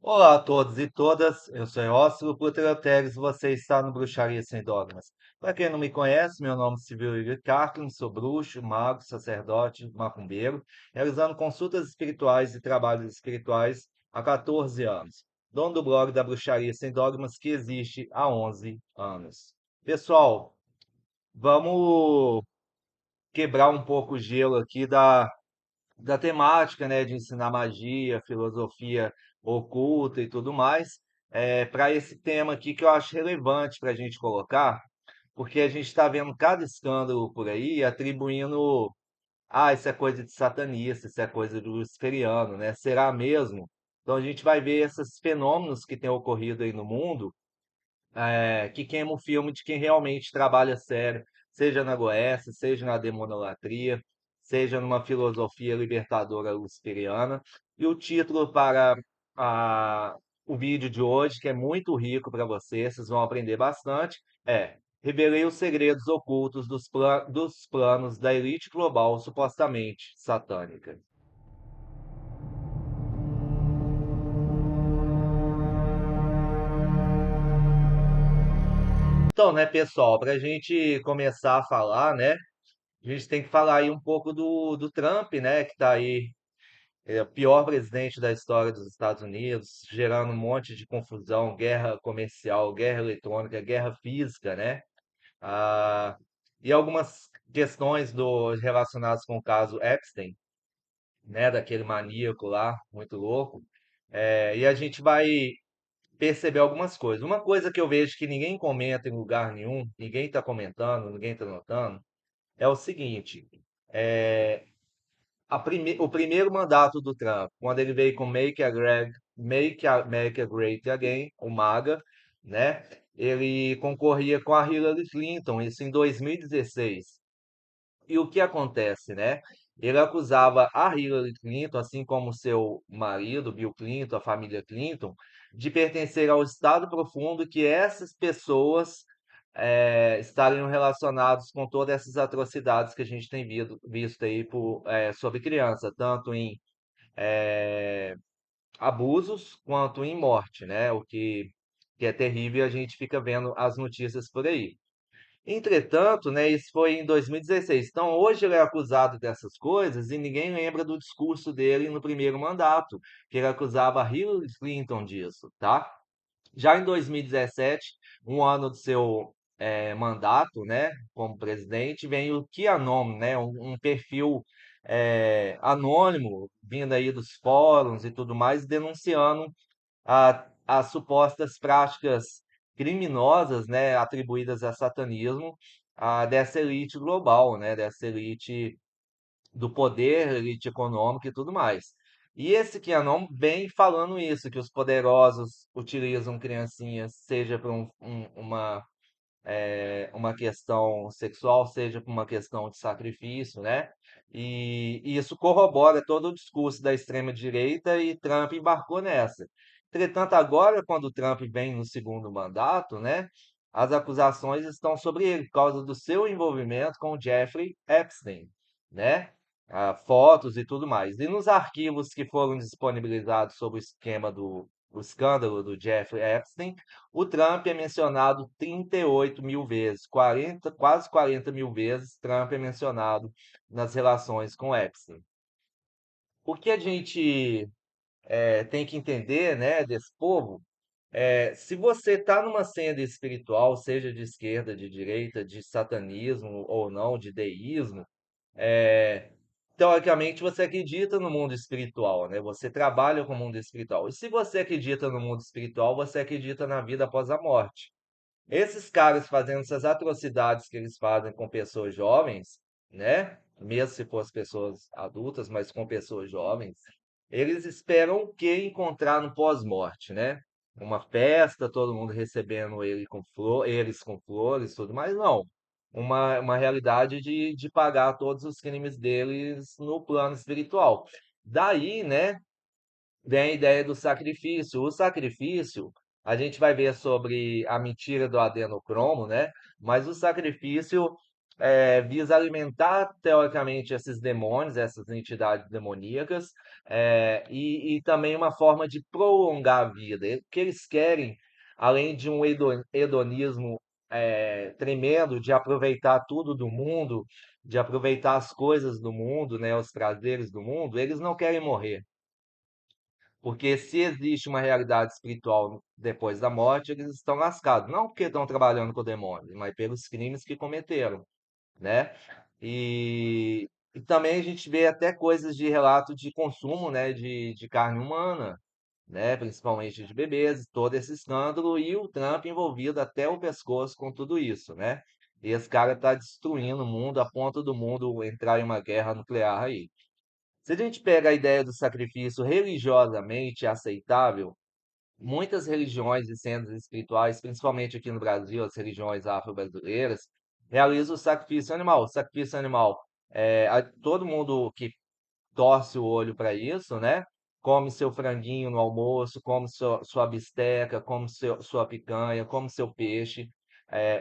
Olá a todos e todas, eu sou Eócio Putrateres, você está no Bruxaria Sem Dogmas. Para quem não me conhece, meu nome é Civil Igor Carklin, sou bruxo, mago, sacerdote, macumbeiro, realizando consultas espirituais e trabalhos espirituais há 14 anos. Dono do blog da Bruxaria Sem Dogmas, que existe há 11 anos. Pessoal, vamos quebrar um pouco o gelo aqui da temática, né, de ensinar magia, filosofia oculta e tudo mais, para esse tema aqui que eu acho relevante para a gente colocar, porque a gente está vendo cada escândalo por aí atribuindo, isso é coisa de satanista, isso é coisa do luciferiano, né? Será mesmo? Então a gente vai ver esses fenômenos que têm ocorrido aí no mundo que queima o filme de quem realmente trabalha sério, seja na Goécia, seja na demonolatria, seja numa filosofia libertadora luciferiana. E o título para a, o vídeo de hoje, que é muito rico para vocês vão aprender bastante, é Revelei os segredos ocultos dos planos da elite global supostamente satânica. Então, né, pessoal, para a gente começar a falar, né, a gente tem que falar aí um pouco do Trump, né, que está aí, é o pior presidente da história dos Estados Unidos, gerando um monte de confusão, guerra comercial, guerra eletrônica, guerra física, né? Ah, e algumas questões relacionadas com o caso Epstein, né, daquele maníaco lá, muito louco. E a gente vai perceber algumas coisas. Uma coisa que eu vejo que ninguém comenta em lugar nenhum, ninguém está comentando, ninguém está notando, é o seguinte. é, o primeiro mandato do Trump, quando ele veio com Make America Great Again, o MAGA, né? Ele concorria com a Hillary Clinton, isso em 2016. E o que acontece, né? Ele acusava a Hillary Clinton, assim como seu marido, Bill Clinton, a família Clinton, de pertencer ao Estado profundo, que essas pessoas estariam relacionados com todas essas atrocidades que a gente tem visto aí sobre criança, tanto em abusos quanto em morte, né? Que é terrível, e a gente fica vendo as notícias por aí. Entretanto, né, isso foi em 2016. Então, hoje ele é acusado dessas coisas e ninguém lembra do discurso dele no primeiro mandato, que ele acusava a Hillary Clinton disso, tá? Já em 2017, um ano do seu mandato, né, como presidente, vem o QAnon, né, um perfil anônimo vindo aí dos fóruns e tudo mais, denunciando as supostas práticas criminosas, né, atribuídas a satanismo, dessa elite global, né, dessa elite do poder, elite econômica e tudo mais. E esse QAnon vem falando isso, que os poderosos utilizam criancinhas, seja para uma questão sexual, seja por uma questão de sacrifício, né? E isso corrobora todo o discurso da extrema-direita e Trump embarcou nessa. Entretanto, agora, quando o Trump vem no segundo mandato, né? As acusações estão sobre ele por causa do seu envolvimento com o Jeffrey Epstein, né? Fotos e tudo mais. E nos arquivos que foram disponibilizados sobre o esquema o escândalo do Jeffrey Epstein, o Trump é mencionado 38 mil vezes, 40, quase 40 mil vezes Trump é mencionado nas relações com Epstein. O que a gente tem que entender, né, desse povo, se você está numa senda espiritual, seja de esquerda, de direita, de satanismo ou não, de deísmo, é, teoricamente você acredita no mundo espiritual, né? Você trabalha com o mundo espiritual. E se você acredita no mundo espiritual, você acredita na vida após a morte. Esses caras fazendo essas atrocidades que eles fazem com pessoas jovens, né? Mesmo se fossem pessoas adultas, mas com pessoas jovens, eles esperam o que encontrar no pós-morte, né? Uma festa, todo mundo recebendo eles com flores, tudo, mas não. Uma realidade de pagar todos os crimes deles no plano espiritual. Daí, né, vem a ideia do sacrifício. O sacrifício, a gente vai ver sobre a mentira do adenocromo, né? Mas o sacrifício visa alimentar, teoricamente, esses demônios, essas entidades demoníacas, e também uma forma de prolongar a vida. O que eles querem, além de um hedonismo tremendo, de aproveitar tudo do mundo, de aproveitar as coisas do mundo, né, os prazeres do mundo, eles não querem morrer. Porque se existe uma realidade espiritual depois da morte, eles estão lascados. Não porque estão trabalhando com o demônio, mas pelos crimes que cometeram, né? E também a gente vê até coisas de relato de consumo, né, de carne humana, né, principalmente de bebês, todo esse escândalo e o Trump envolvido até o pescoço com tudo isso, né? E esse cara está destruindo o mundo a ponto do mundo entrar em uma guerra nuclear aí. Se a gente pega a ideia do sacrifício religiosamente aceitável, muitas religiões e centros espirituais, principalmente aqui no Brasil, as religiões afro-brasileiras, realizam o sacrifício animal. O sacrifício animal, todo mundo que torce o olho para isso, né? Come seu franguinho no almoço, come sua bisteca, come sua picanha, come seu peixe.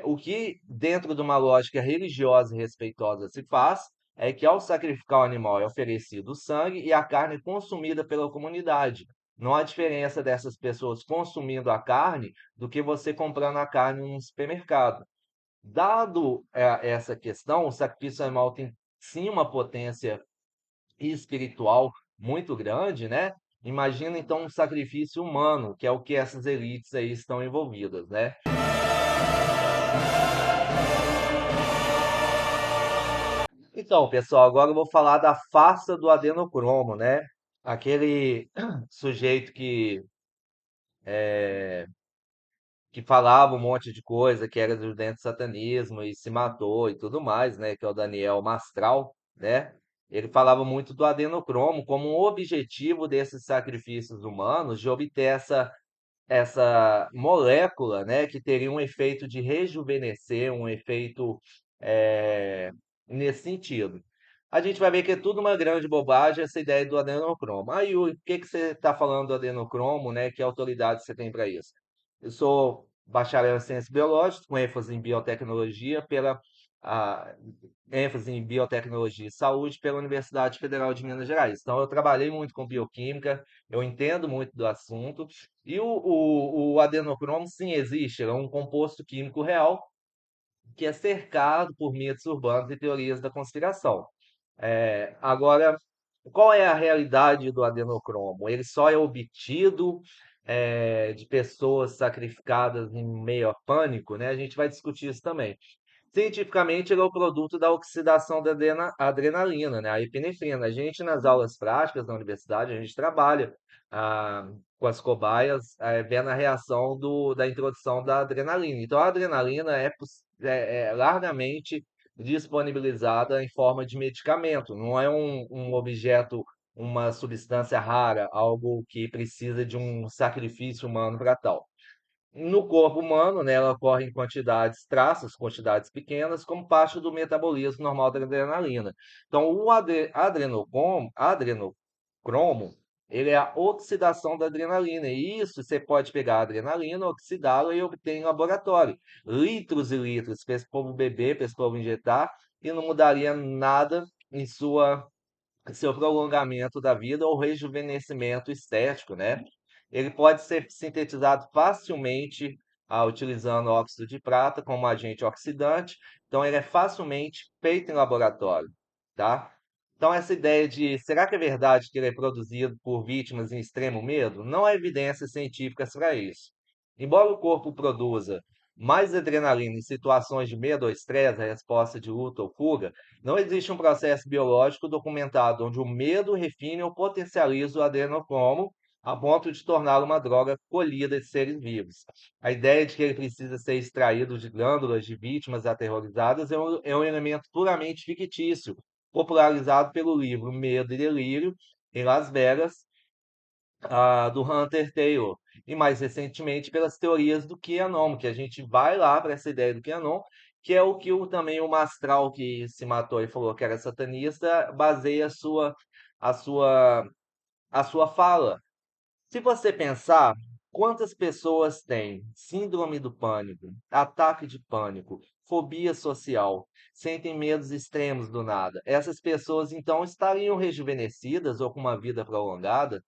O que, dentro de uma lógica religiosa e respeitosa, se faz é que, ao sacrificar o animal, é oferecido o sangue e a carne é consumida pela comunidade. Não há diferença dessas pessoas consumindo a carne do que você comprando a carne num supermercado. Dado essa questão, o sacrifício animal tem sim uma potência espiritual muito grande, né? Imagina então um sacrifício humano, que é o que essas elites aí estão envolvidas, né? Então, pessoal, agora eu vou falar da farsa do adenocromo, né? Aquele sujeito que falava um monte de coisa, que era do dentro do satanismo e se matou e tudo mais, né? Que é o Daniel Mastral, né? Ele falava muito do adenocromo como um objetivo desses sacrifícios humanos de obter essa molécula, né, que teria um efeito de rejuvenescer, um efeito eh, nesse sentido. A gente vai ver que é tudo uma grande bobagem essa ideia do adenocromo. Aí, o que que você está falando do adenocromo, né? Que autoridade você tem para isso? Eu sou bacharel em ciências biológicas, com ênfase em biotecnologia, pela a, ênfase em biotecnologia e saúde pela Universidade Federal de Minas Gerais. Então, eu trabalhei muito com bioquímica, eu entendo muito do assunto, e o adenocromo, sim, existe, é um composto químico real que é cercado por mitos urbanos e teorias da conspiração. Agora, qual é a realidade do adenocromo? Ele só é obtido de pessoas sacrificadas em meio a pânico, né? A gente vai discutir isso também. Cientificamente, ele é o produto da oxidação da adrenalina, né? A epinefrina. A gente, nas aulas práticas da universidade, a gente trabalha com as cobaias, vendo a reação da introdução da adrenalina. Então, a adrenalina é largamente disponibilizada em forma de medicamento. Não é um objeto, uma substância rara, algo que precisa de um sacrifício humano para tal. No corpo humano, né, ela ocorre em quantidades traças, quantidades pequenas, como parte do metabolismo normal da adrenalina. Então, o adrenocromo, ele é a oxidação da adrenalina. E isso você pode pegar a adrenalina, oxidá-la e obter em laboratório. Litros e litros para esse povo beber, para esse povo injetar, e não mudaria nada em seu prolongamento da vida ou rejuvenescimento estético, né? Ele pode ser sintetizado facilmente utilizando óxido de prata como agente oxidante, então ele é facilmente feito em laboratório, tá? Então essa ideia de será que é verdade que ele é produzido por vítimas em extremo medo? Não há evidências científicas para isso. Embora o corpo produza mais adrenalina em situações de medo ou estresse, a resposta de luta ou fuga, não existe um processo biológico documentado onde o medo refine ou potencializa o adenocromo a ponto de torná-lo uma droga colhida de seres vivos. A ideia de que ele precisa ser extraído de glândulas de vítimas aterrorizadas é um elemento puramente fictício, popularizado pelo livro Medo e Delírio, em Las Vegas, do Hunter Taylor. E mais recentemente pelas teorias do QAnon, que a gente vai lá para essa ideia do QAnon, que é o que também o Mastral que se matou e falou que era satanista, baseia a sua, a sua fala. Se você pensar, Quantas pessoas têm síndrome do pânico, ataque de pânico, fobia social, sentem medos extremos do nada? Essas pessoas então estariam rejuvenescidas ou com uma vida prolongada?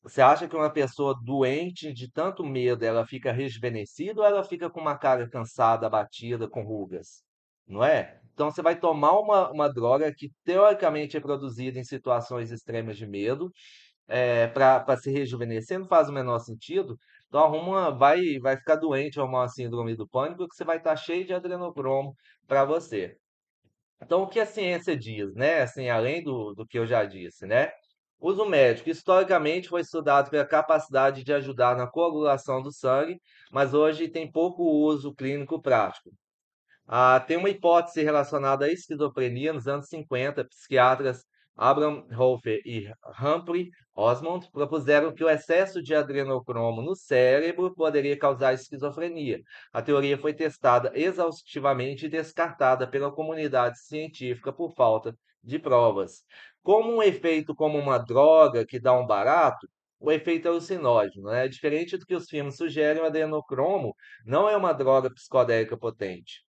Você acha que uma pessoa doente de tanto medo, ela fica rejuvenescida ou ela fica com uma cara cansada, abatida, com rugas? Não é? Então você vai tomar uma droga que teoricamente é produzida em situações extremas de medo, para se rejuvenescer, não faz o menor sentido. Então vai ficar doente, arrumar uma síndrome do pânico, que você vai estar cheio de adrenocromo para você. Então, o que a ciência diz, né? Assim, além do que eu já disse, né? Uso médico, historicamente, foi estudado pela capacidade de ajudar na coagulação do sangue, mas hoje tem pouco uso clínico prático. Tem uma hipótese relacionada à esquizofrenia. Nos anos 50, psiquiatras Abraham Hofer e Humphrey Osmond propuseram que o excesso de adrenocromo no cérebro poderia causar esquizofrenia. A teoria foi testada exaustivamente e descartada pela comunidade científica por falta de provas. Como um efeito como uma droga que dá um barato, o efeito é alucinógeno, né? Diferente do que os filmes sugerem, o adrenocromo não é uma droga psicodélica potente.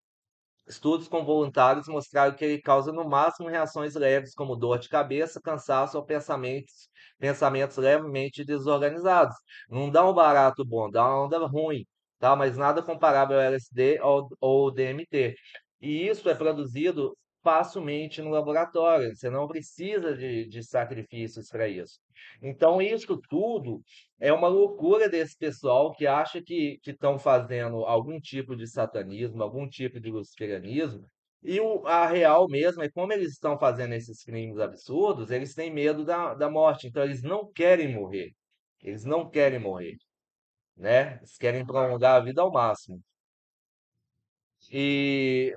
Estudos com voluntários mostraram que ele causa no máximo reações leves, como dor de cabeça, cansaço ou pensamentos levemente desorganizados. Não dá um barato bom, dá uma onda ruim, tá? Mas nada comparável ao LSD ou DMT. E isso é produzido facilmente no laboratório. Você não precisa de sacrifícios para isso. Então, isso tudo é uma loucura desse pessoal que acha que estão fazendo algum tipo de satanismo, algum tipo de luciferianismo, e a real mesmo é como eles estão fazendo esses crimes absurdos, eles têm medo da morte, então eles não querem morrer. Eles não querem morrer, né? Eles querem prolongar a vida ao máximo. E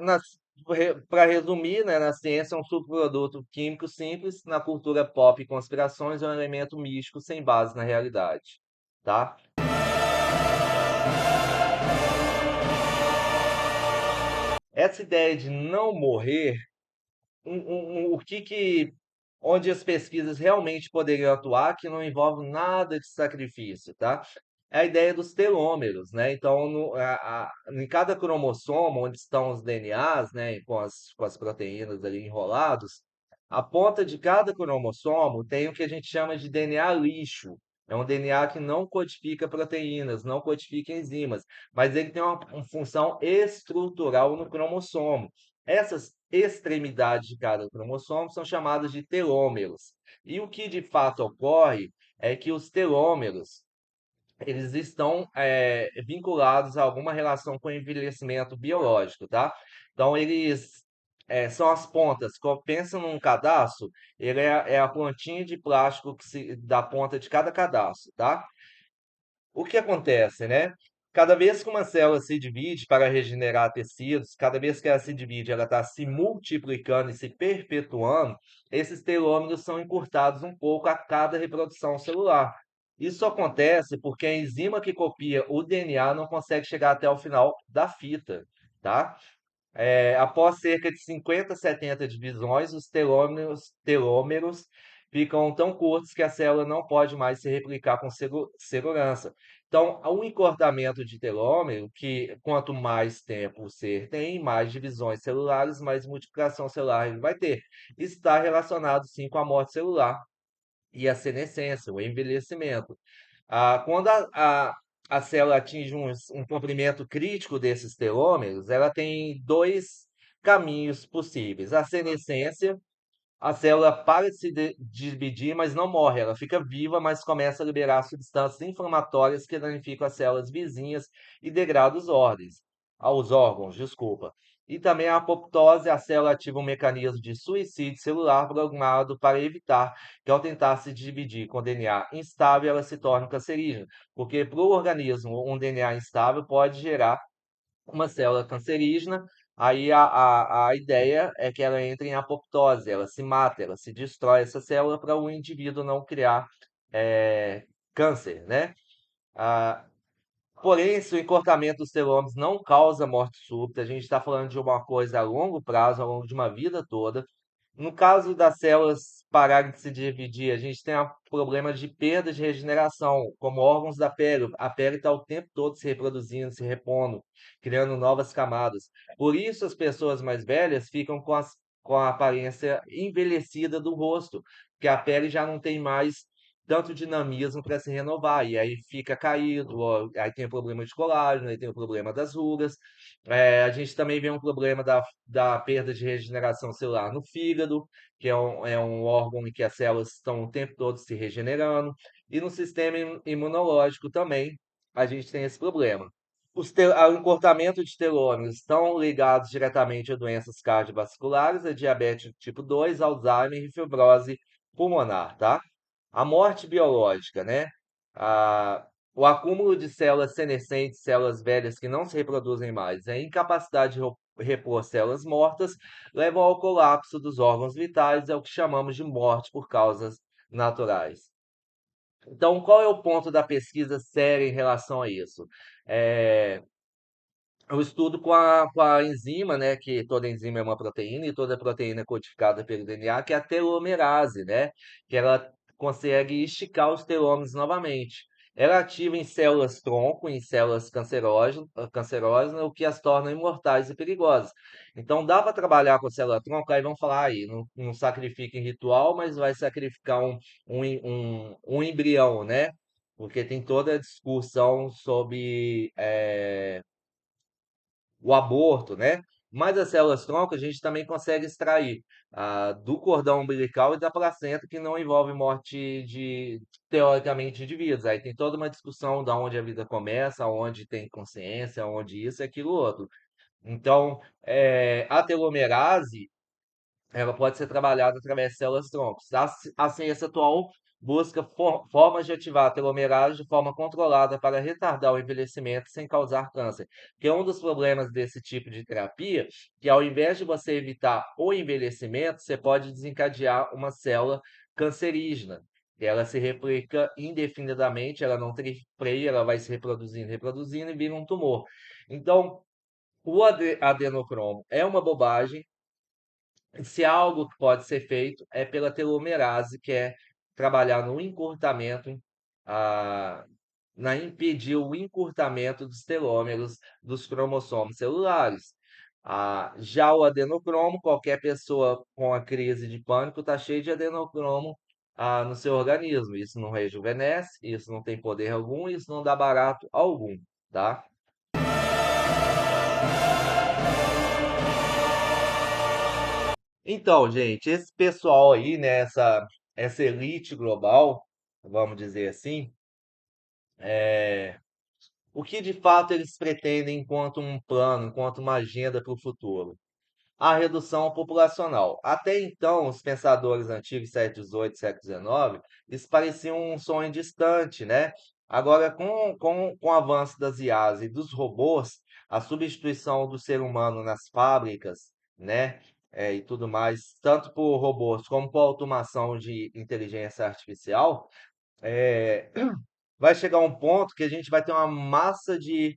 para resumir, né, na ciência é um subproduto químico simples, na cultura pop e conspirações é um elemento místico sem base na realidade, tá? Essa ideia de não morrer, o onde as pesquisas realmente poderiam atuar, que não envolve nada de sacrifício, tá? É a ideia dos telômeros, né? Então, em cada cromossomo, onde estão os DNAs, né, com as proteínas ali enrolados, a ponta de cada cromossomo tem o que a gente chama de DNA lixo. É um DNA que não codifica proteínas, não codifica enzimas, mas ele tem uma função estrutural no cromossomo. Essas extremidades de cada cromossomo são chamadas de telômeros. E o que de fato ocorre é que os telômeros eles estão vinculados a alguma relação com o envelhecimento biológico, tá? Então, eles são as pontas. Pensa num cadastro, ele é a pontinha de plástico da ponta de cada cadastro, tá? O que acontece, né? Cada vez que uma célula se divide para regenerar tecidos, cada vez que ela se divide, ela está se multiplicando e se perpetuando, esses telômeros são encurtados um pouco a cada reprodução celular. Isso acontece porque a enzima que copia o DNA não consegue chegar até o final da fita, tá? Após cerca de 50, 70 divisões, os telômeros ficam tão curtos que a célula não pode mais se replicar com segurança. Então, há um encurtamento de telômero que, quanto mais tempo o ser tem, mais divisões celulares, mais multiplicação celular ele vai ter. Está relacionado, sim, com a morte celular e a senescência, o envelhecimento. Quando a célula atinge um comprimento crítico desses telômeros, ela tem dois caminhos possíveis. A senescência, a célula para de se dividir, mas não morre. Ela fica viva, mas começa a liberar substâncias inflamatórias que danificam as células vizinhas e degradam os órgãos, desculpa. E também a apoptose, a célula ativa um mecanismo de suicídio celular programado para evitar que, ao tentar se dividir com DNA instável, ela se torne cancerígena. Porque para o organismo, um DNA instável pode gerar uma célula cancerígena. Aí a ideia é que ela entre em apoptose, ela se mata, ela se destrói essa célula para o indivíduo não criar câncer, né? Ah, Porém, se o encurtamento dos telômeros não causa morte súbita, a gente está falando de uma coisa a longo prazo, ao longo de uma vida toda. No caso das células pararem de se dividir, a gente tem um problema de perda de regeneração, como órgãos da pele. A pele está o tempo todo se reproduzindo, se repondo, criando novas camadas. Por isso, as pessoas mais velhas ficam com a aparência envelhecida do rosto, porque a pele já não tem mais tanto dinamismo para se renovar, e aí fica caído, ó, aí tem o problema de colágeno, aí tem o problema das rugas. A gente também vê um problema da perda de regeneração celular no fígado, que é um órgão em que as células estão o tempo todo se regenerando, e no sistema imunológico também a gente tem esse problema. O encurtamento de telômeros estão ligados diretamente a doenças cardiovasculares, a diabetes tipo 2, Alzheimer e fibrose pulmonar, tá? A morte biológica, né? A, o acúmulo de células senescentes, células velhas que não se reproduzem mais, a incapacidade de repor células mortas, levam ao colapso dos órgãos vitais, é o que chamamos de morte por causas naturais. Então, qual é o ponto da pesquisa séria em relação a isso? É, eu estudo com a enzima, né, que toda enzima é uma proteína e toda proteína é codificada pelo DNA, que é a telomerase, né, que ela consegue esticar os telômeros novamente. Ela ativa em células tronco, em células cancerógenas, o que as torna imortais e perigosas. Então dá para trabalhar com célula tronco, aí vão falar aí, não sacrifica em ritual, mas vai sacrificar um embrião, né? Porque tem toda a discussão sobre o aborto, né? Mas as células-tronco a gente também consegue extrair do cordão umbilical e da placenta, que não envolve morte teoricamente, de indivíduos. Aí tem toda uma discussão de onde a vida começa, onde tem consciência, onde isso e aquilo outro. Então, a telomerase ela pode ser trabalhada através de células-troncos. A ciência atual busca formas de ativar a telomerase de forma controlada para retardar o envelhecimento sem causar câncer. Porque um dos problemas desse tipo de terapia, que ao invés de você evitar o envelhecimento, você pode desencadear uma célula cancerígena. E ela se replica indefinidamente, ela não tem freio, ela vai se reproduzindo, reproduzindo e vira um tumor. Então, o adenocromo é uma bobagem, se há algo que pode ser feito, é pela telomerase, que é trabalhar no encurtamento, ah, na impedir o encurtamento dos telômeros dos cromossomos celulares. Já o adenocromo, qualquer pessoa com a crise de pânico está cheio de adenocromo no seu organismo. Isso não rejuvenesce, isso não tem poder algum, isso não dá barato algum, tá? Então, gente, esse pessoal aí, né, essa elite global, vamos dizer assim, o que de fato eles pretendem enquanto um plano, enquanto uma agenda para o futuro? A redução populacional. Até então, os pensadores antigos, século XVIII, século XIX, isso parecia um sonho distante, né? Agora, com o avanço das IAs e dos robôs, a substituição do ser humano nas fábricas, né? E tudo mais, tanto por robôs como por automação de inteligência artificial, é, vai chegar um ponto que a gente vai ter uma massa de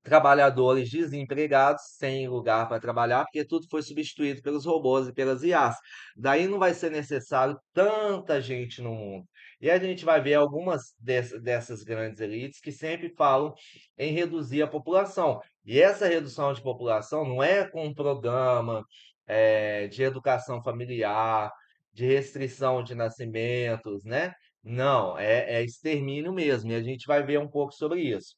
trabalhadores desempregados sem lugar para trabalhar, porque tudo foi substituído pelos robôs e pelas IAs. Daí não vai ser necessário tanta gente no mundo. E a gente vai ver algumas dessas grandes elites que sempre falam em reduzir a população. E essa redução de população não é com um programa de educação familiar, de restrição de nascimentos, né? Não, é extermínio mesmo. E a gente vai ver um pouco sobre isso.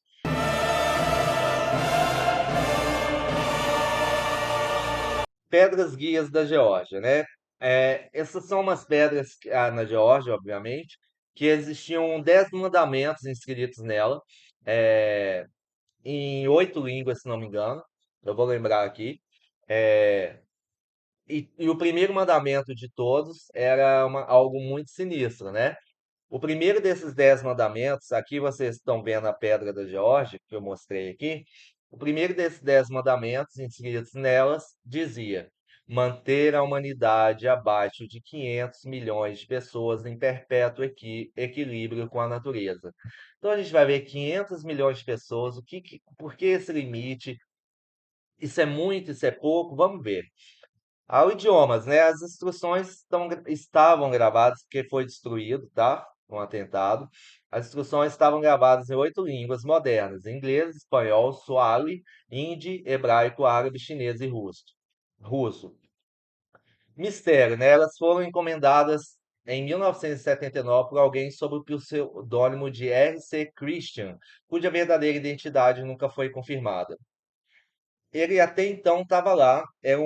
Pedras guias da Geórgia, né? Essas são umas pedras na Geórgia, obviamente, que existiam 10 mandamentos inscritos nela, é, em 8 línguas, se não me engano. Eu vou lembrar aqui. É, e o primeiro mandamento de todos era algo muito sinistro, né? O primeiro desses 10 mandamentos, aqui vocês estão vendo a pedra da Geórgia, que eu mostrei aqui. O primeiro desses 10 mandamentos, inscritos nelas, dizia: manter a humanidade abaixo de 500 milhões de pessoas em perpétuo equilíbrio com a natureza. Então a gente vai ver 500 milhões de pessoas, por que esse limite? Isso é muito, isso é pouco? Vamos ver. Ao idiomas, né? As instruções estavam gravadas, porque foi destruído, tá? Um atentado. As instruções estavam gravadas em 8 línguas modernas: inglês, espanhol, suali, hindi, hebraico, árabe, chinês e russo. Mistério, né? Elas foram encomendadas em 1979 por alguém sob o pseudônimo de R.C. Christian, cuja verdadeira identidade nunca foi confirmada. Ele até então estava lá, é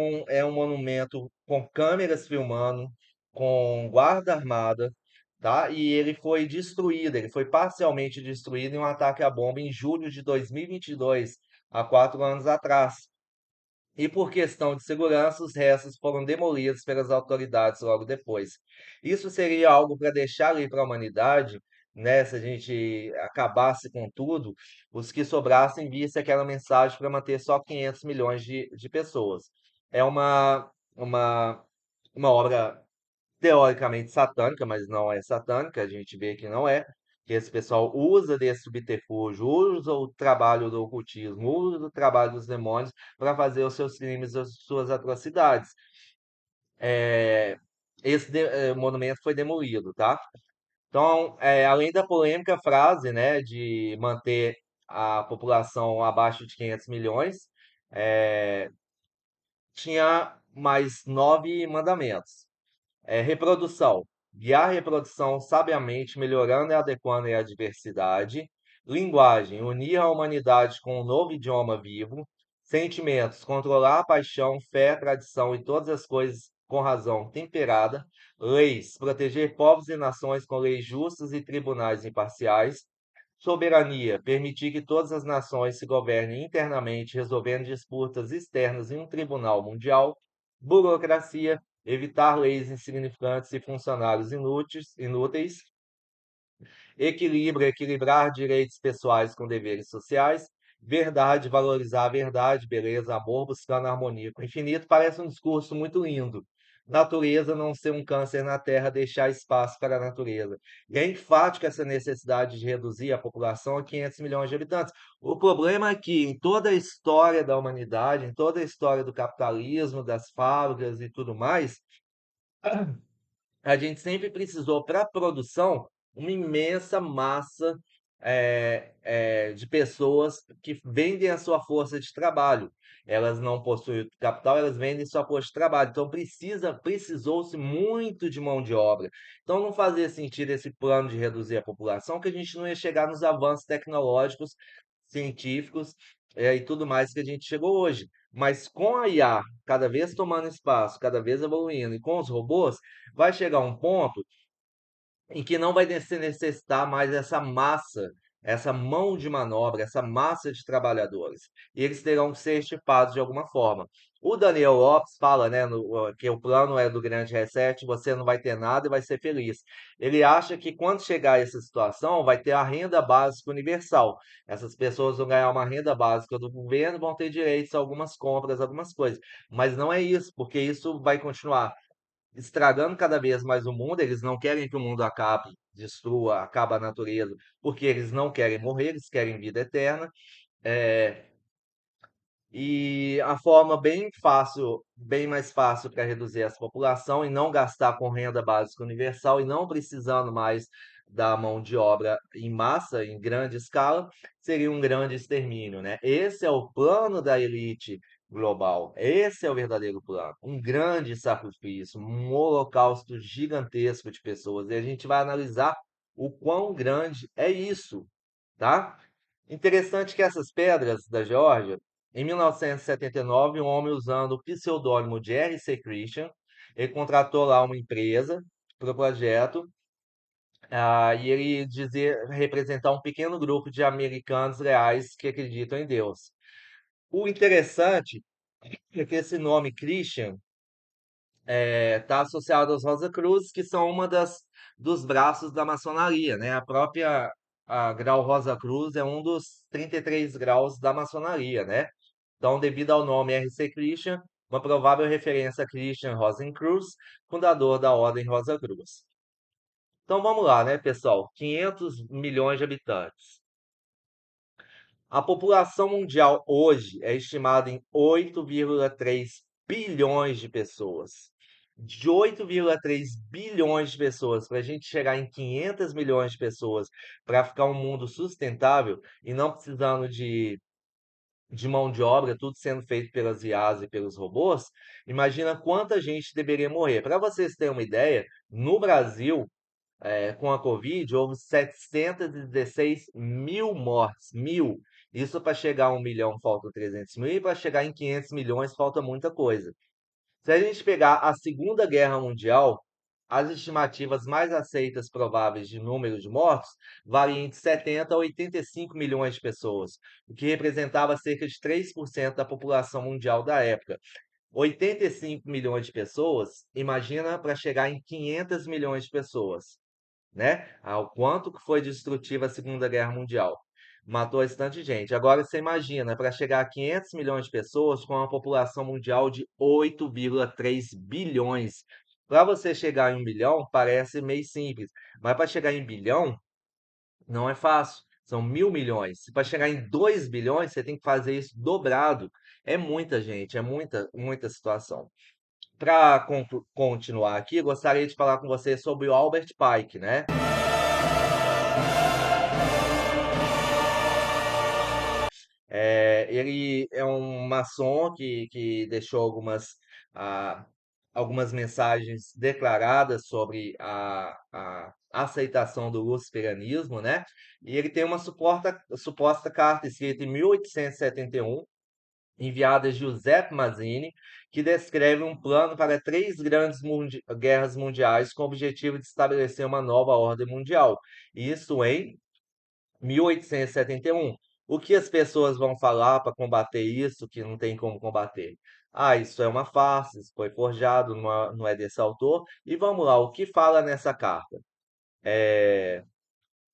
um monumento com câmeras filmando, com guarda armada, tá? E ele foi destruído, ele foi parcialmente destruído em um ataque à bomba em julho de 2022, há 4 anos atrás. E por questão de segurança, os restos foram demolidos pelas autoridades logo depois. Isso seria algo para deixar ali para a humanidade, né? Se a gente acabasse com tudo, os que sobrassem vissem aquela mensagem para manter só 500 milhões de pessoas. É uma, uma obra teoricamente satânica, mas não é satânica, a gente vê que não é, que esse pessoal usa desse subterfúgio, usa o trabalho do ocultismo, usa o trabalho dos demônios para fazer os seus crimes, as suas atrocidades. É, esse monumento foi demolido, tá? Então, além da polêmica frase, né, de manter a população abaixo de 500 milhões, é, tinha mais 9 mandamentos. Reprodução. Guiar a reprodução sabiamente, melhorando e adequando a diversidade. Linguagem. Unir a humanidade com um novo idioma vivo. Sentimentos. Controlar a paixão, fé, tradição e todas as coisas com razão temperada. Leis. Proteger povos e nações com leis justas e tribunais imparciais. Soberania. Permitir que todas as nações se governem internamente, resolvendo disputas externas em um tribunal mundial. Burocracia. Evitar leis insignificantes e funcionários inúteis. Equilíbrio, equilibrar direitos pessoais com deveres sociais. Verdade, valorizar a verdade, beleza, amor, buscando harmonia com o infinito. Parece um discurso muito lindo. Natureza não ser um câncer na Terra, deixar espaço para a natureza. E é enfática essa necessidade de reduzir a população a 500 milhões de habitantes. O problema é que em toda a história da humanidade, em toda a história do capitalismo, das fábricas e tudo mais, a gente sempre precisou para a produção uma imensa massa de pessoas que vendem a sua força de trabalho. Elas não possuem capital, elas vendem sua força de trabalho. Então precisou-se muito de mão de obra. Então não fazia sentido esse plano de reduzir a população, que a gente não ia chegar nos avanços tecnológicos, científicos, e tudo mais que a gente chegou hoje. Mas com a IA cada vez tomando espaço, cada vez evoluindo, e com os robôs, vai chegar um ponto em que não vai se necessitar mais essa massa, essa mão de manobra, essa massa de trabalhadores. E eles terão que ser estipados de alguma forma. O Daniel Lopes fala, né, que o plano é do grande reset, você não vai ter nada e vai ser feliz. Ele acha que quando chegar a essa situação, vai ter a renda básica universal. Essas pessoas vão ganhar uma renda básica do governo, vão ter direitos a algumas compras, algumas coisas. Mas não é isso, porque isso vai continuar estragando cada vez mais o mundo. Eles não querem que o mundo acabe, destrua, acabe a natureza, porque eles não querem morrer, eles querem vida eterna. É, e a forma bem fácil, bem mais fácil para reduzir essa população e não gastar com renda básica universal e não precisando mais da mão de obra em massa, em grande escala, seria um grande extermínio, né? Esse é o plano da elite global. Esse é o verdadeiro plano. Um grande sacrifício, um holocausto gigantesco de pessoas. E a gente vai analisar o quão grande é isso, tá? Interessante que essas pedras da Geórgia, em 1979, um homem usando o pseudônimo de R.C. Christian, ele contratou lá uma empresa para o projeto, e ele dizia representar um pequeno grupo de americanos reais que acreditam em Deus. O interessante é que esse nome Christian está associado aos Rosa Cruz, que são uma dos braços da maçonaria, né? A grau Rosa Cruz é um dos 33 graus da maçonaria, né? Então, devido ao nome R.C. Christian, uma provável referência a Christian Rosenkreuz, fundador da Ordem Rosa Cruz. Então, vamos lá, né, pessoal? 500 milhões de habitantes. A população mundial hoje é estimada em 8,3 bilhões de pessoas. De 8,3 bilhões de pessoas, para a gente chegar em 500 milhões de pessoas, para ficar um mundo sustentável e não precisando de mão de obra, tudo sendo feito pelas IAs e pelos robôs, imagina quanta gente deveria morrer. Para vocês terem uma ideia, no Brasil, com a Covid, houve 716 mil mortes. Mil. Isso para chegar a 1 milhão falta 300 mil, e para chegar em 500 milhões falta muita coisa. Se a gente pegar a Segunda Guerra Mundial, as estimativas mais aceitas prováveis de número de mortos variam entre 70 a 85 milhões de pessoas, o que representava cerca de 3% da população mundial da época. 85 milhões de pessoas, imagina para chegar em 500 milhões de pessoas, né? Ao quanto que foi destrutiva a Segunda Guerra Mundial. Matou bastante gente. Agora você imagina, para chegar a 500 milhões de pessoas com uma população mundial de 8,3 bilhões. Para você chegar em 1 bilhão, parece meio simples, mas para chegar em bilhão, não é fácil. São 1.000 milhões. Se para chegar em 2 bilhões, você tem que fazer isso dobrado. É muita gente, é muita, muita situação. Para continuar aqui, gostaria de falar com você sobre o Albert Pike, né? Ele é um maçom que deixou ah, algumas mensagens declaradas sobre a aceitação do luciferianismo, né? E ele tem uma suposta carta escrita em 1871, enviada a Giuseppe Mazzini, que descreve um plano para três grandes guerras mundiais com o objetivo de estabelecer uma nova ordem mundial. Isso em 1871. O que as pessoas vão falar para combater isso, que não tem como combater? Ah, isso é uma farsa, isso foi forjado, não é desse autor. E vamos lá, o que fala nessa carta?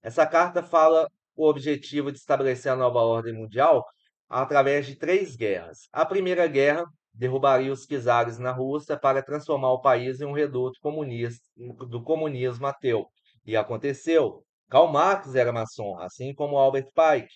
Essa carta fala o objetivo de estabelecer a nova ordem mundial através de três guerras. A primeira guerra derrubaria os czares na Rússia para transformar o país em um reduto comunista, do comunismo ateu. E aconteceu. Karl Marx era maçom, assim como Albert Pike.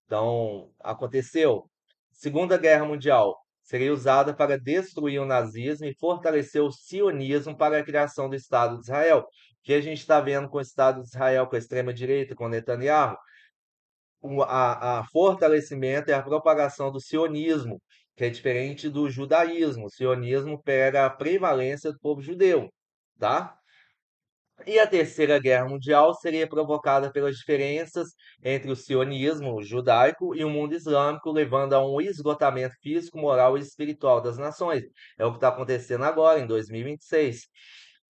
Então, aconteceu. Segunda Guerra Mundial seria usada para destruir o nazismo e fortalecer o sionismo para a criação do Estado de Israel. O que a gente está vendo com o Estado de Israel, com a extrema-direita, com Netanyahu? A fortalecimento e a propagação do sionismo, que é diferente do judaísmo. O sionismo pega a prevalência do povo judeu, tá? E a Terceira Guerra Mundial seria provocada pelas diferenças entre o sionismo judaico e o mundo islâmico, levando a um esgotamento físico, moral e espiritual das nações. É o que está acontecendo agora, em 2026.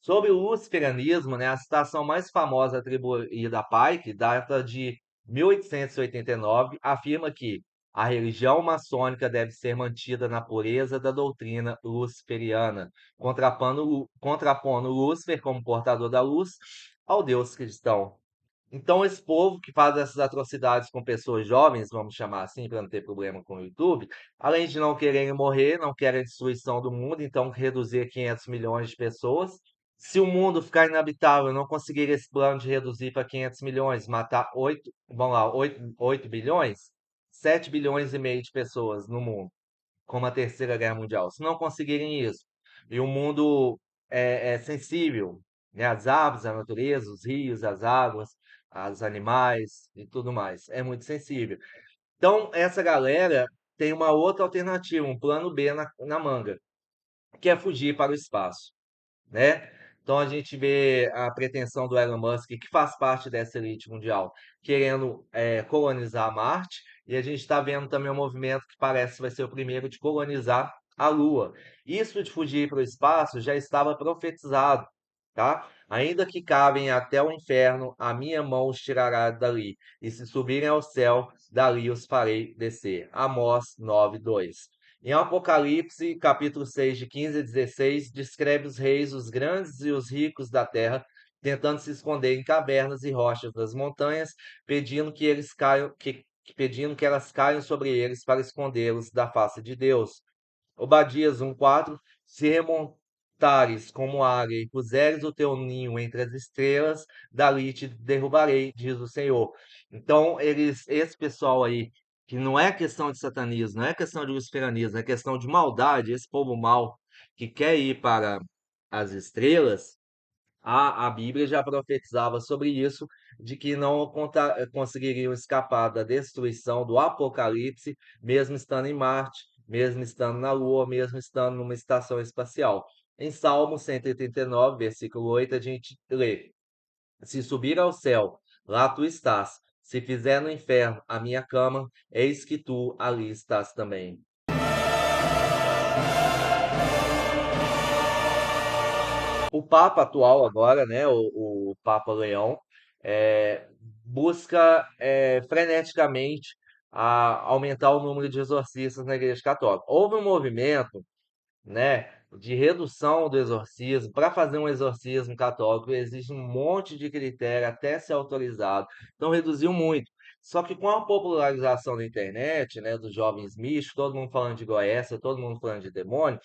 Sobre o luciferianismo, né, a citação mais famosa atribuída a Pike data de 1889, afirma que a religião maçônica deve ser mantida na pureza da doutrina luciferiana, contrapondo Lúcifer como portador da luz ao Deus cristão. Então, esse povo que faz essas atrocidades com pessoas jovens, vamos chamar assim, para não ter problema com o YouTube, além de não quererem morrer, não querem a destruição do mundo, então reduzir a 500 milhões de pessoas. Se o mundo ficar inabitável, não conseguir esse plano de reduzir para 500 milhões, matar 8, vamos lá, 8 bilhões, 7 bilhões e meio de pessoas no mundo, como a Terceira Guerra Mundial. Se não conseguirem isso, e o mundo é sensível, né? As aves, a natureza, os rios, as águas, os animais e tudo mais, é muito sensível. Então, essa galera tem uma outra alternativa, um plano B na manga, que é fugir para o espaço, né? Então a gente vê a pretensão do Elon Musk, que faz parte dessa elite mundial, querendo colonizar Marte, e a gente está vendo também um movimento que parece que vai ser o primeiro de colonizar a Lua. Isso de fugir para o espaço já estava profetizado, tá? Ainda que cavem até o inferno, a minha mão os tirará dali, e se subirem ao céu, dali os farei descer. Amós 9:2. Em Apocalipse, capítulo 6, de 15 a 16, descreve os reis, os grandes e os ricos da terra, tentando se esconder em cavernas e rochas das montanhas, pedindo que eles caiam, pedindo que elas caiam sobre eles para escondê-los da face de Deus. Obadias 1:4, se remontares como águia e puseres o teu ninho entre as estrelas, dali te derrubarei, diz o Senhor. Então, esse pessoal aí que não é questão de satanismo, não é questão de luciferanismo, é questão de maldade, esse povo mau que quer ir para as estrelas, a Bíblia já profetizava sobre isso, de que não conseguiriam escapar da destruição do Apocalipse, mesmo estando em Marte, mesmo estando na Lua, mesmo estando numa estação espacial. Em Salmo 139, versículo 8, a gente lê: Se subir ao céu, lá tu estás. Se fizer no inferno a minha cama, eis que tu ali estás também. O Papa atual agora, né, o Papa Leão, busca freneticamente aumentar o número de exorcistas na Igreja Católica. Houve um movimento, né, de redução do exorcismo. Para fazer um exorcismo católico, existe um monte de critério até ser autorizado. Então reduziu muito. Só que com a popularização da internet, né, dos jovens místicos, todo mundo falando de Goécia, todo mundo falando de demônio,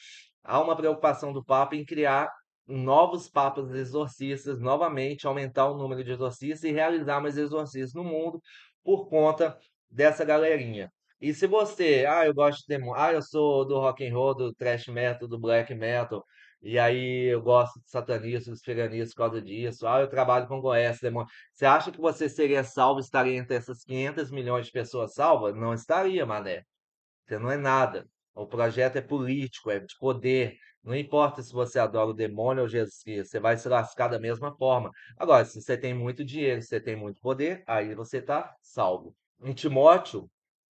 há uma preocupação do Papa em criar novos papas exorcistas, novamente aumentar o número de exorcistas e realizar mais exorcismos no mundo por conta dessa galerinha. E se você, eu gosto de demônio, eu sou do rock and roll, do thrash metal, do black metal, e aí eu gosto de satanistas, dos veganistas por causa disso, eu trabalho com Goécia, demônio. Você acha que você seria salvo, estaria entre essas 500 milhões de pessoas salvas? Não estaria, mané. Você não é nada. O projeto é político, é de poder. Não importa se você adora o demônio ou Jesus Cristo, você vai se lascar da mesma forma. Agora, se você tem muito dinheiro, se você tem muito poder, aí você está salvo. Em Timóteo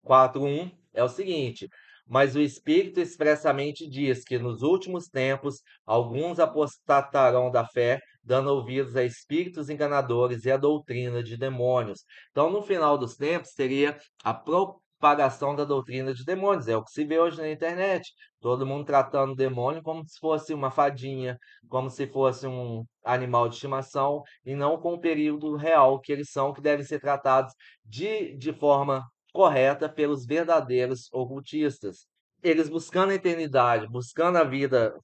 4:1 é o seguinte: Mas o Espírito expressamente diz que nos últimos tempos alguns apostatarão da fé, dando ouvidos a espíritos enganadores e a doutrina de demônios. Então, no final dos tempos, seria a propagação da doutrina de demônios. É o que se vê hoje na internet. Todo mundo tratando o demônio como se fosse uma fadinha, como se fosse um animal de estimação, e não com o período real que eles são, que devem ser tratados de forma correta pelos verdadeiros ocultistas. Eles buscando a eternidade, buscando a vida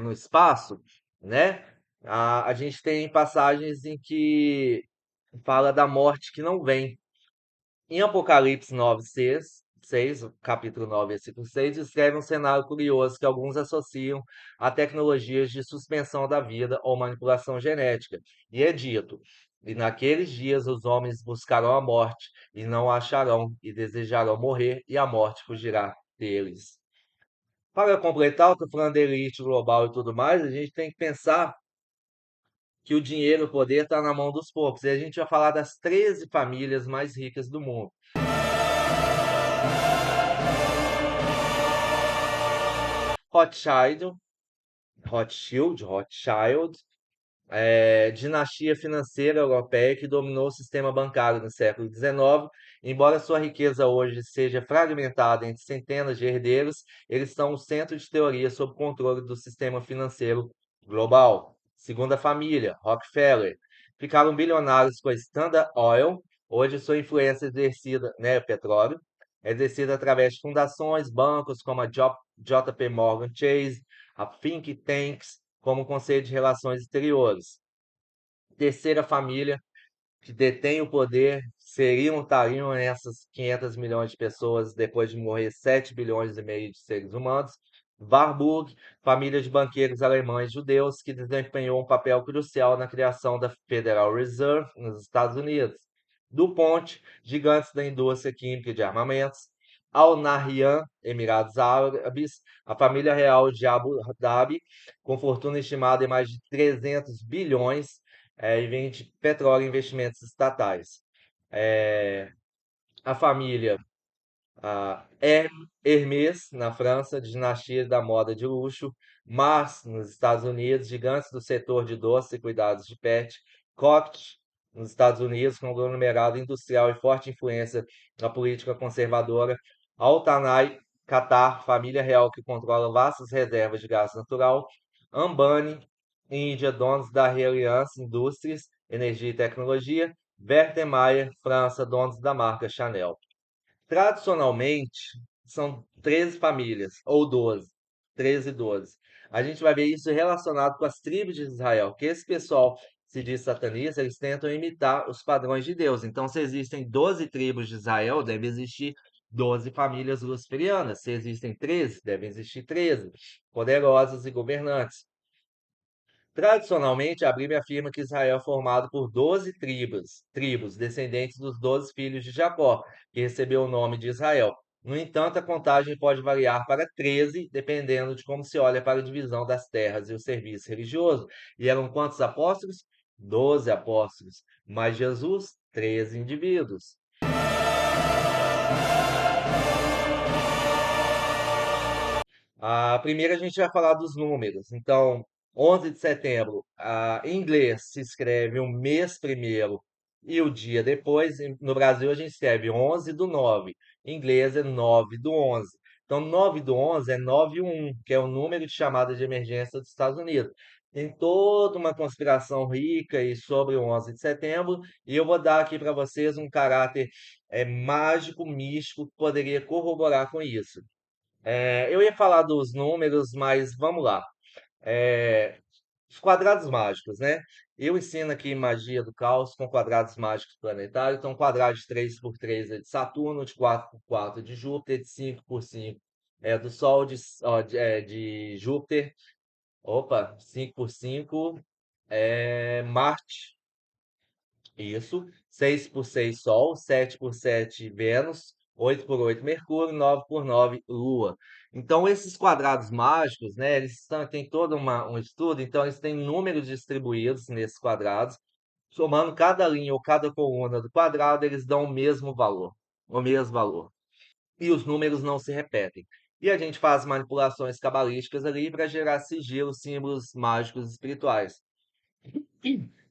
no espaço, né? A gente tem passagens em que fala da morte que não vem. Em Apocalipse 9, 6, capítulo 9, versículo 6, descreve um cenário curioso que alguns associam a tecnologias de suspensão da vida ou manipulação genética. E é dito: E naqueles dias os homens buscarão a morte, e não a acharão, e desejarão morrer, e a morte fugirá deles. Para completar, eu estou falando de elite global e tudo mais, a gente tem que pensar que o dinheiro, o poder está na mão dos poucos. E a gente vai falar das 13 famílias mais ricas do mundo. Rothschild, Rothschild, dinastia financeira europeia que dominou o sistema bancário no século XIX. Embora sua riqueza hoje seja fragmentada entre centenas de herdeiros, eles são o centro de teoria sob controle do sistema financeiro global. Segunda família, Rockefeller, ficaram bilionários com a Standard Oil. Hoje sua influência exercida, né, petróleo, é exercida através de fundações, bancos como a JP Morgan Chase, a think tanks, como o Conselho de Relações Exteriores. Terceira família que detém o poder estariam essas 500 milhões de pessoas depois de morrer 7 bilhões e meio de seres humanos. Warburg, família de banqueiros alemães judeus que desempenhou um papel crucial na criação da Federal Reserve nos Estados Unidos. DuPont, gigantes da indústria química e de armamentos. Al Nahyan, Emirados Árabes, a família real de Abu Dhabi, com fortuna estimada em mais de 300 bilhões, e vende petróleo e investimentos estatais. É, a família Hermès, na França, dinastia da moda de luxo. Mars, nos Estados Unidos, gigantes do setor de doces e cuidados de pet. Koch, nos Estados Unidos, conglomerado industrial e forte influência na política conservadora. Altanai, Catar, família real que controla vastas reservas de gás natural. Ambani, Índia, donos da Reliance Industries, energia e tecnologia. Vertemeyer, França, donos da marca Chanel. Tradicionalmente, são 13 famílias, ou 12, 13 e 12. A gente vai ver isso relacionado com as tribos de Israel, que esse pessoal se diz satanista, eles tentam imitar os padrões de Deus. Então, se existem 12 tribos de Israel, deve existir 12 famílias luciferianas. Se existem 13, devem existir 13, poderosas e governantes. Tradicionalmente, a Bíblia afirma que Israel é formado por 12 tribos, descendentes dos 12 filhos de Jacó, que recebeu o nome de Israel. No entanto, a contagem pode variar para 13, dependendo de como se olha para a divisão das terras e o serviço religioso. E eram quantos apóstolos? 12 apóstolos. Mas Jesus, 13 indivíduos. A primeira a gente vai falar dos números. Então, 11 de setembro, em inglês se escreve o mês primeiro e o dia depois. No Brasil a gente escreve 11 do 9. Em inglês é 9 do 11. Então, 9 do 11 é 911, que é o número de chamada de emergência dos Estados Unidos. Tem toda uma conspiração rica aí sobre o 11 de setembro, e eu vou dar aqui para vocês um caráter mágico, místico, que poderia corroborar com isso. Eu ia falar dos números, mas vamos lá. É, os quadrados mágicos, né? Eu ensino aqui magia do caos com quadrados mágicos planetários. Então, quadrado de 3 por 3 é de Saturno, de 4 por 4 é de Júpiter, de 5 por 5 é do Sol, de Júpiter. Opa, 5 por 5 é Marte. Isso. 6 por 6 Sol, 7 por 7 Vênus, 8 por 8 Mercúrio, 9 por 9 Lua. Então, esses quadrados mágicos, né, têm todo um estudo, então eles têm números distribuídos nesses quadrados. Somando cada linha ou cada coluna do quadrado, eles dão o mesmo valor. O mesmo valor. E os números não se repetem. E a gente faz manipulações cabalísticas ali para gerar sigilos, símbolos mágicos espirituais.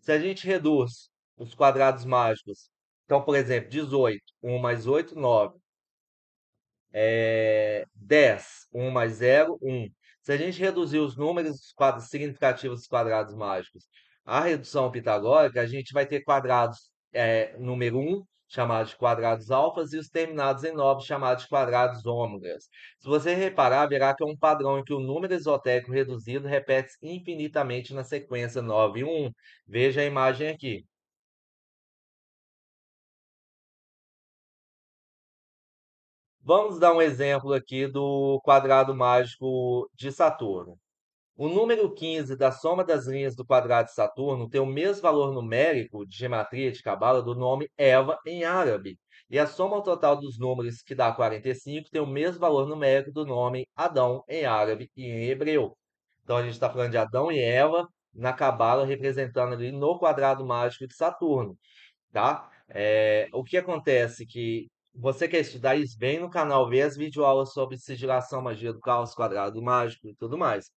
Se a gente reduz os quadrados mágicos, então, por exemplo, 18, 1 mais 8, 9. 10, 1 mais 0, 1. Se a gente reduzir os números dos quadros significativos dos quadrados mágicos, a redução pitagórica, a gente vai ter quadrados número 1, chamados de quadrados alfas, e os terminados em 9, chamados de quadrados ômegas. Se você reparar, verá que é um padrão em que o número esotérico reduzido repete-se infinitamente na sequência 9 e 1. Veja a imagem aqui. Vamos dar um exemplo aqui do quadrado mágico de Saturno. O número 15 da soma das linhas do quadrado de Saturno tem o mesmo valor numérico de gematria de Cabala do nome Eva em árabe. E a soma total dos números, que dá 45, tem o mesmo valor numérico do nome Adão em árabe e em hebreu. Então a gente está falando de Adão e Eva na Cabala, representando ali no quadrado mágico de Saturno, tá? O que acontece que você quer estudar isso, vem no canal ver as videoaulas sobre sigilação, magia do caos, quadrado mágico e tudo mais.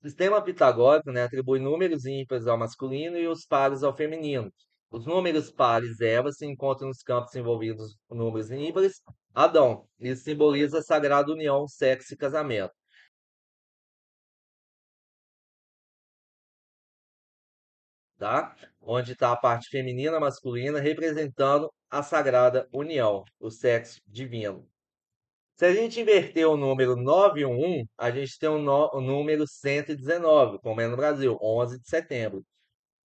O sistema pitagórico, né, atribui números ímpares ao masculino e os pares ao feminino. Os números pares Eva se encontram nos campos envolvidos com números ímpares Adão. Isso simboliza a sagrada união, sexo e casamento, tá? Onde está a parte feminina, masculina, representando a sagrada união, o sexo divino. Se a gente inverter o número 911, a gente tem o número 119, como é no Brasil, 11 de setembro.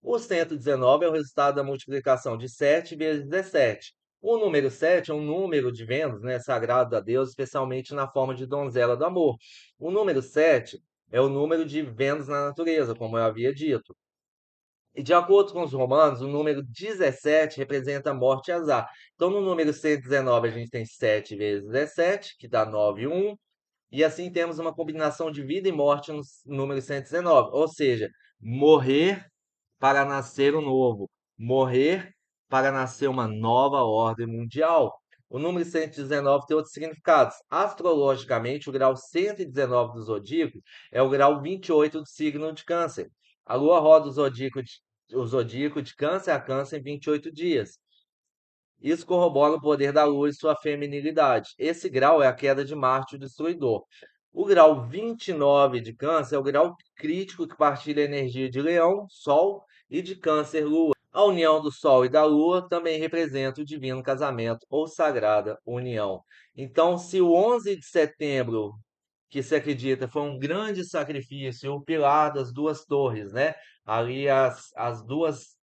O 119 é o resultado da multiplicação de 7 vezes 17. O número 7 é um número de Vênus, né, sagrado a Deus, especialmente na forma de donzela do amor. O número 7 é o número de Vênus na natureza, como eu havia dito. E de acordo com os romanos, o número 17 representa a morte e azar. Então, no número 119, a gente tem 7 vezes 17, que dá 9 e 1. E assim temos uma combinação de vida e morte no número 119. Ou seja, morrer para nascer um novo, morrer para nascer uma nova ordem mundial. O número 119 tem outros significados. Astrologicamente, o grau 119 do zodíaco é o grau 28 do signo de Câncer. A Lua roda o zodíaco de Câncer a Câncer em 28 dias. Isso corrobora o poder da lua e sua feminilidade. Esse grau é a queda de Marte, o destruidor. O grau 29 de Câncer é o grau crítico que partilha a energia de Leão, Sol, e de Câncer, Lua. A união do Sol e da Lua também representa o divino casamento ou sagrada união. Então, se o 11 de setembro, que se acredita foi um grande sacrifício, o pilar das duas torres, né? Ali as duas,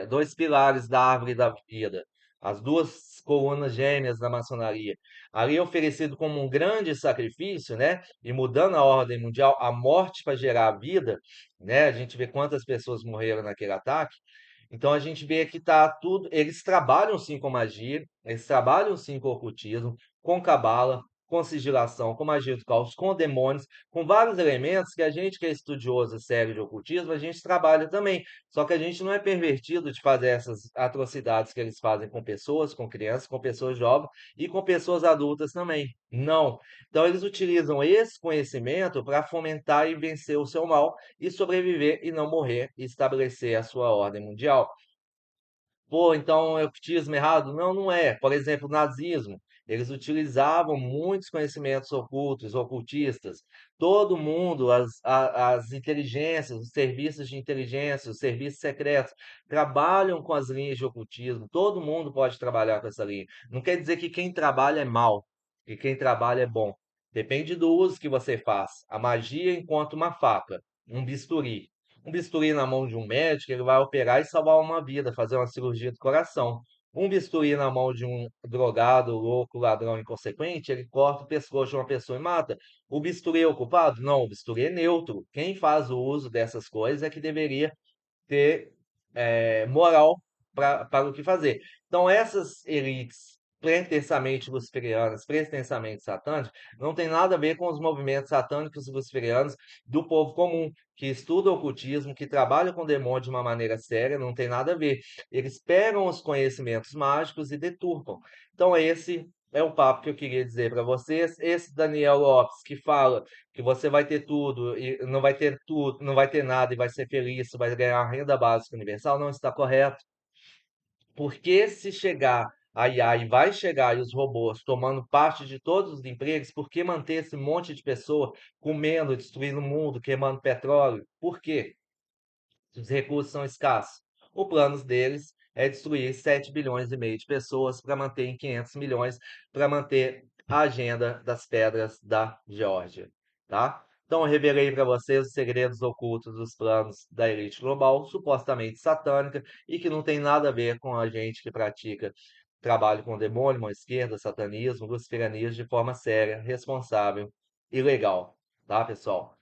dois pilares da árvore da vida. as duas colunas gêmeas da maçonaria. Ali é oferecido como um grande sacrifício, né? E mudando a ordem mundial, a morte para gerar a vida, né? A gente vê quantas pessoas morreram naquele ataque. Então a gente vê que tá tudo. Eles trabalham sim com magia, eles trabalham sim com ocultismo, com cabala, com sigilação, com magia do caos, com demônios, com vários elementos que a gente que é estudioso sério de ocultismo, a gente trabalha também. Só que a gente não é pervertido de fazer essas atrocidades que eles fazem com pessoas, com crianças, com pessoas jovens e com pessoas adultas também. Não. Então eles utilizam esse conhecimento para fomentar e vencer o seu mal e sobreviver e não morrer e estabelecer a sua ordem mundial. Pô, então é ocultismo errado? Não, não é. Por exemplo, o nazismo, eles utilizavam muitos conhecimentos ocultos, ocultistas. Todo mundo, as inteligências, os serviços de inteligência, os serviços secretos, trabalham com as linhas de ocultismo. Todo mundo pode trabalhar com essa linha. Não quer dizer que quem trabalha é mal, que quem trabalha é bom. Depende do uso que você faz. A magia enquanto uma faca, um bisturi. Um bisturi na mão de um médico, ele vai operar e salvar uma vida, fazer uma cirurgia do coração. Um bisturi na mão de um drogado, louco, ladrão inconsequente, ele corta o pescoço de uma pessoa e mata. O bisturi é o culpado? Não, o bisturi é neutro. Quem faz o uso dessas coisas é que deveria ter moral para o que fazer. Então, essas elites pretensamente luciferianas, pretensamente satânicas, não tem nada a ver com os movimentos satânicos e luciferianos do povo comum, que estuda o ocultismo, que trabalha com demônio de uma maneira séria, não tem nada a ver. Eles pegam os conhecimentos mágicos e deturpam. Então, esse é o papo que eu queria dizer para vocês. Esse Daniel Lopes, que fala que você vai ter tudo e não vai ter tudo, não vai ter nada e vai ser feliz, vai ganhar renda básica universal, não está correto. Porque se chegar a IA e vai chegar e os robôs tomando parte de todos os empregos, por que manter esse monte de pessoa comendo, destruindo o mundo, queimando petróleo? Por quê? Os recursos são escassos. O plano deles é destruir 7 bilhões e meio de pessoas para manter em 500 milhões, para manter a agenda das pedras da Geórgia, tá? Então, eu revelei para vocês os segredos ocultos dos planos da elite global, supostamente satânica, e que não tem nada a ver com a gente que pratica trabalho com demônio, mão esquerda, satanismo, luciferianismo de forma séria, responsável e legal, tá, pessoal?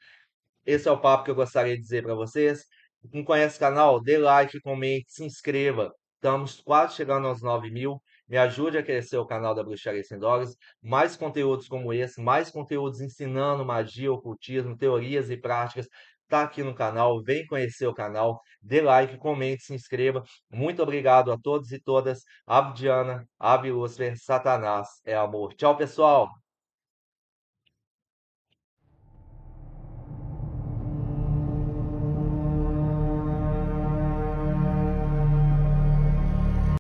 Esse é o papo que eu gostaria de dizer para vocês. Quem conhece o canal, dê like, comente, se inscreva. Estamos quase chegando aos 9.000. Me ajude a crescer o canal da Bruxaria Sem Drogas. Mais conteúdos como esse, mais conteúdos ensinando magia, ocultismo, teorias e práticas. Tá aqui no canal, vem conhecer o canal, dê like, comente, se inscreva. Muito obrigado a todos e todas. Abdiana, Ave Lúcifer, Satanás é amor. Tchau, pessoal!